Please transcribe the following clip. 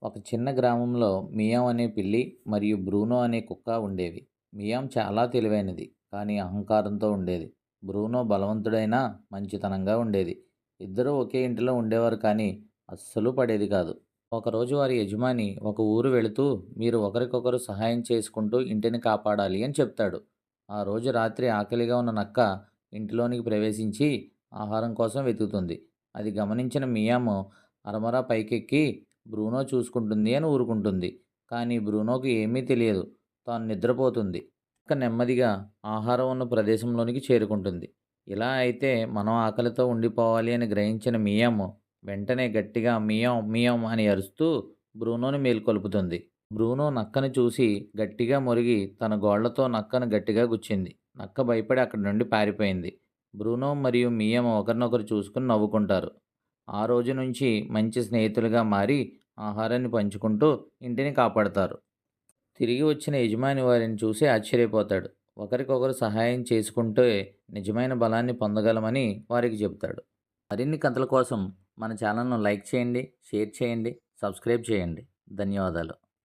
ఒక చిన్న గ్రామంలో మియావ్ అనే పిల్లి మరియు బ్రూనో అనే కుక్క ఉండేవి. మియావ్ చాలా తెలివైనది, కానీ అహంకారంతో ఉండేది. బ్రూనో బలవంతుడైనా మంచితనంగా ఉండేది. ఇద్దరూ ఒకే ఇంటిలో ఉండేవారు, కానీ అస్సలు పడేది కాదు. ఒకరోజు వారి యజమాని ఒక ఊరు వెళుతూ, మీరు ఒకరికొకరు సహాయం చేసుకుంటూ ఇంటిని కాపాడాలి అని చెప్తాడు. ఆ రోజు రాత్రి ఆకలిగా ఉన్న నక్క ఇంటిలోనికి ప్రవేశించి ఆహారం కోసం వెతుకుతుంది. అది గమనించిన మియాము అరమరా పైకెక్కి బ్రూనో చూసుకుంటుంది అని ఊరుకుంటుంది. కానీ బ్రూనోకి ఏమీ తెలియదు. తాను నిద్రపోతుంది. నక్క నెమ్మదిగా ఆహారం ఉన్న ప్రదేశంలోనికి చేరుకుంటుంది. ఇలా అయితే మనం ఆకలితో ఉండిపోవాలి అని గ్రహించిన మియాము వెంటనే గట్టిగా మియావ్ మియావ్ అని అరుస్తూ బ్రూనోని మేల్కొల్పుతుంది. బ్రూనో నక్కని చూసి గట్టిగా మొరిగి తన గోళ్లతో నక్కను గట్టిగా గుచ్చింది. నక్క భయపడి అక్కడి నుండి పారిపోయింది. బ్రూనో మరియు మియామ్ ఒకరినొకరు చూసుకుని నవ్వుకుంటారు. ఆ రోజు నుంచి మంచి స్నేహితులుగా మారి ఆహారాన్ని పంచుకుంటూ ఇంటిని కాపాడతారు. తిరిగి వచ్చిన యజమాని వారిని చూసి ఆశ్చర్యపోతాడు. ఒకరికొకరు సహాయం చేసుకుంటే నిజమైన బలాన్ని పొందగలమని వారికి చెబుతాడు. మరిన్ని కథల కోసం మన ఛానల్ను లైక్ చేయండి, షేర్ చేయండి, సబ్స్క్రైబ్ చేయండి. ధన్యవాదాలు.